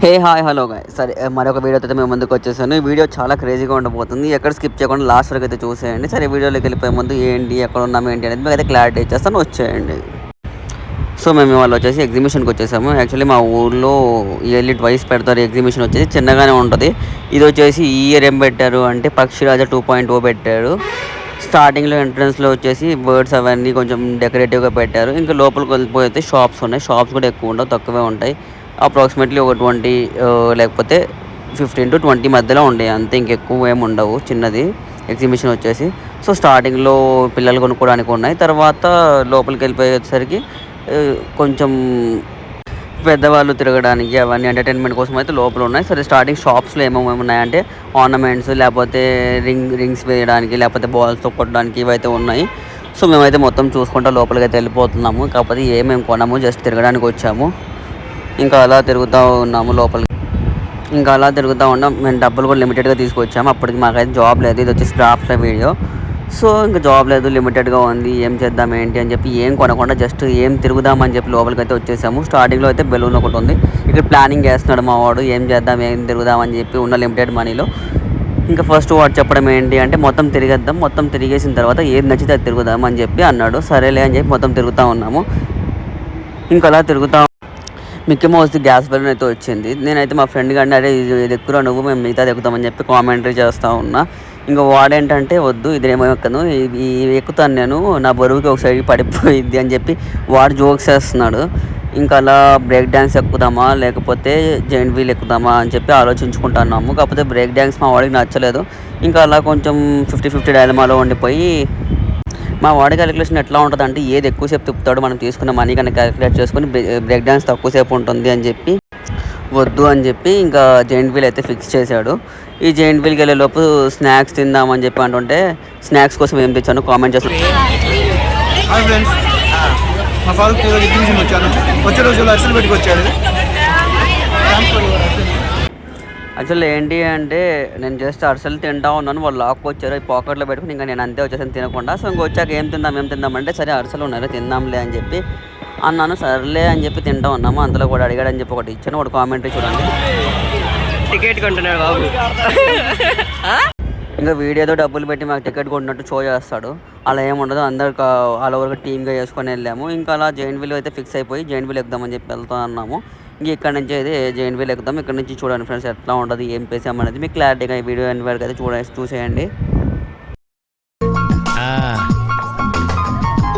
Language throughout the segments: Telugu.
హాయ్ హలో గాయ్ సరే మరొక వీడియోతో అయితే మేము ముందుకు వచ్చేసాను. ఈ వీడియో చాలా క్రేజీగా ఉండబోతుంది. ఎక్కడ స్కిప్ చేయకుండా లాస్ట్ వరకు అయితే చూసేయండి. సరే వీడియోలోకి వెళ్ళిపోయే ముందు ఏంటి ఎక్కడ ఉన్నాము ఏంటి అనేది మీకు అయితే క్లారిటీ ఇచ్చేస్తాను, వచ్చేయండి. సో మేము వాళ్ళు వచ్చేసి ఎగ్జిబిషన్కి వచ్చేసాము. యాక్చువల్లీ మా ఊర్లో ఇయర్లీ ట్వైస్ పెడతారు. ఎగ్జిబిషన్ వచ్చేసి చిన్నగానే ఉంటుంది. ఇది వచ్చేసి ఈ ఇయర్ ఏం పెట్టారు అంటే పక్షిరాజా 2.0 పెట్టారు. స్టార్టింగ్లో ఎంట్రన్స్లో వచ్చేసి బర్డ్స్ అవన్నీ కొంచెం డెకరేటివ్గా పెట్టారు. ఇంకా లోపలికి వెళ్ళిపోతే షాప్స్ ఉన్నాయి. షాప్స్ కూడా ఎక్కువ ఉండవు, తక్కువే ఉంటాయి. అప్రాక్సిమేట్లీ ఒక 20 లేకపోతే 15 to 20 మధ్యలో ఉంటాయి అంతే, ఇంకెక్కువ ఏమి ఉండవు. చిన్నది ఎగ్జిబిషన్ వచ్చేసి. సో స్టార్టింగ్లో పిల్లలు కొనుక్కోవడానికి ఉన్నాయి. తర్వాత లోపలికి వెళ్ళిపోయేసరికి కొంచెం పెద్దవాళ్ళు తిరగడానికి అవన్నీ ఎంటర్టైన్మెంట్ కోసం అయితే లోపల ఉన్నాయి. సరే స్టార్టింగ్ షాప్స్లో ఏమేమి ఉన్నాయంటే ఆర్నమెంట్స్, లేకపోతే రింగ్స్ వేయడానికి, లేకపోతే బాల్స్తో కొట్టడానికి ఇవైతే ఉన్నాయి. సో మేమైతే మొత్తం చూసుకుంటా లోపలికి అయితే వెళ్ళిపోతున్నాము. కాకపోతే ఏమేమి కొన్నాము, జస్ట్ తిరగడానికి వచ్చాము. ఇంకా అలా తిరుగుతూ ఉన్నాము లోపలికి. ఇంకా అలా తిరుగుతూ ఉన్నాం. మేము డబ్బులు కూడా లిమిటెడ్గా తీసుకొచ్చాము. అప్పటికి మాకైతే జాబ్ లేదు. ఇది వచ్చేసి డ్రాఫ్ట్ వీడియో. సో ఇంకా జాబ్ లేదు, లిమిటెడ్గా ఉంది, ఏం చేద్దాం ఏంటి అని చెప్పి ఏం కొనకుండా జస్ట్ ఏం తిరుగుదామని చెప్పి లోపలికి అయితే వచ్చేసాము. స్టార్టింగ్లో అయితే బెలూన్ ఒకటి ఉంది. ఇక్కడ ప్లానింగ్ చేస్తున్నాడు మా వాడు, ఏం చేద్దాం ఏం తిరుగుదామని చెప్పి ఉన్న లిమిటెడ్ మనీలో. ఇంకా ఫస్ట్ వాడు చెప్పడం ఏంటి అంటే మొత్తం తిరిగేద్దాం, మొత్తం తిరిగేసిన తర్వాత ఏది నచ్చితే అది తిరుగుదాం అని చెప్పి అన్నాడు. సరేలే అని చెప్పి మొత్తం తిరుగుతూ ఉన్నాము. ఇంకా అలా తిరుగుతా మిక్కీ మౌస్ గ్యాస్ బెలూన్ అయితే వచ్చింది. నేనైతే మా ఫ్రెండ్ గారిని అదే ఇది ఎక్కువ నువ్వు మేము మిగతా ఎక్కుతామని చెప్పి కామెంటరీ చేస్తూ ఉన్నా. ఇంకా వాడేంటంటే వద్దు ఇదేమో ఎక్కను, ఇది ఎక్కుతాను నేను, నా బరువుకి ఒక సైడ్ పడిపోయిద్ది అని చెప్పి వాడు జోక్స్ వేస్తున్నాడు. ఇంకా అలా బ్రేక్ డ్యాన్స్ ఎక్కుదామా లేకపోతే జైంట్ వీల్ ఎక్కుదామా అని చెప్పి ఆలోచించుకుంటున్నాము. కాకపోతే బ్రేక్ డ్యాన్స్ మా వాడికి నచ్చలేదు. ఇంకా అలా కొంచెం 50-50 డైలమాలో ఉండిపోయి మా వాడి క్యాలిక్యులేషన్ ఎట్లా ఉంటుంది అంటే ఏది ఎక్కువసేపు తిప్పుతాడో మనం తీసుకున్న మనీ కన్నా క్యాలిక్యులేట్ చేసుకుని బ్రేక్ డ్యాన్స్ తక్కువసేపు ఉంటుంది అని చెప్పి వద్దు అని చెప్పి ఇంకా జైంట్ వీల్ అయితే ఫిక్స్ చేశాడు. ఈ జైంట్ వీల్కి వెళ్ళేలోపు స్నాక్స్ తిందామని చెప్పి అంటుంటే స్నాక్స్ కోసం ఏం తెచ్చాను కామెంట్ చేస్తాను. యాక్చువల్లీ ఏంటి అంటే నేను జస్ట్ అరిసెలు తింటా ఉన్నాను, వాళ్ళు లాక్కొచ్చారు ఈ పాకెట్లో పెట్టుకుని. ఇంకా నేను అంతే వచ్చేసాను తినకుండా. సో ఇంక వచ్చాక ఏం తిందామంటే సరే అరిసెలు ఉన్నారు తిందాంలే అని చెప్పి అన్నాను. సర్లే అని చెప్పి తింటా ఉన్నాము. అంతలో కూడా అడిగాడని చెప్పి ఒకటి ఇచ్చాను. ఒకటి కామెంటరీ చూడండి. టికెట్ కొంటున్నాడు బాబు. ఇంకా వీడియోతో డబ్బులు పెట్టి మాకు టికెట్ కొట్టినట్టు షో చేస్తాడు. అలా ఏముండదు, అందరు ఆల్ ఓవర్గా టీమ్గా చేసుకొని వెళ్ళాము. ఇంకా అలా జైంట్ వీల్ అయితే ఫిక్స్ అయిపోయి జైంట్ వీల్ ఎక్కుదామని చెప్పి వెళ్తా అన్నాము. ఇంక ఇక్కడ నుంచి అయితే జైంట్ వీల్ ఎక్కుదాం. ఇక్కడ నుంచి చూడండి ఫ్రెండ్స్ ఎట్లా ఉంటుంది, ఏం పేసామనేది మీకు క్లారిటీగా ఈ వీడియో ఎండ్ వరకు అయితే చూసేయండి.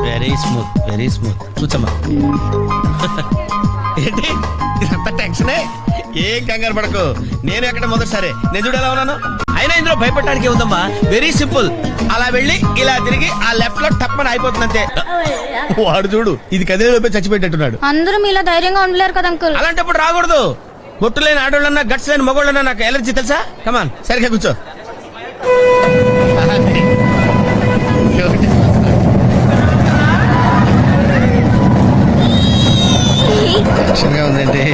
వెరీ స్మూత్ చూచమ్మా. ఏంటి ఇదంతా టెన్షనే, ఏం కంగారు పడకు. నేను ఎక్కడ మొదటిసారి నేను చూడేలా ఉన్నాను. అయినా ఇందులో భయపడడానికి ఉందమ్మా, వెరీ సింపుల్. అలా వెళ్ళి ఇలా తిరిగి ఆ లెఫ్ట్ లో టప్మని అయిపోతుంది అంతే. వాడు చూడు ఇది కదే చచ్చిపెట్టేట్టున్నాడు. అందరూ మీలా ధైర్యంగా ఉండలేరు కదా అంకుల్. అలాంటప్పుడు రాకూడదు. మొట్టు లేని ఆడోళ్ళన్నా గట్స్ లేని మగోళ్ళన్నా నాకు ఎలర్జీ తెలుసా. కమాన్ సరిగ్గా కూర్చో. టెన్షన్గా ఉందండి.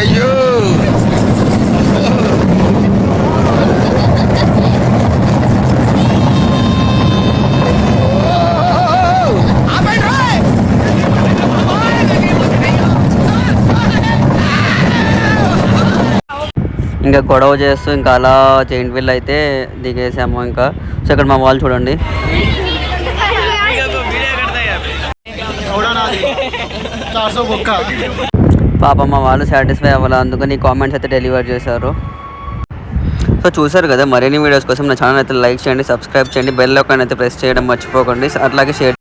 అయ్యో ఇంకా గొడవ చేస్తూ ఇంకా అలా జైంట్ వీల్ అయితే దిగేసాము. ఇంకా సో ఇక్కడ మా వాళ్ళు చూడండి. పాప మా వాళ్ళు సాటిస్ఫై అవ్వాలి, అందుకని కామెంట్స్ అయితే డెలివర్ చేశారు. సో చూసారు కదా, మరిన్ని వీడియోస్ కోసం నా ఛానల్ అయితే లైక్ చేయండి, సబ్స్క్రైబ్ చేయండి, బెల్ ఐకాన్ అయితే ప్రెస్ చేయడం మర్చిపోకండి. అట్లాగే షేర్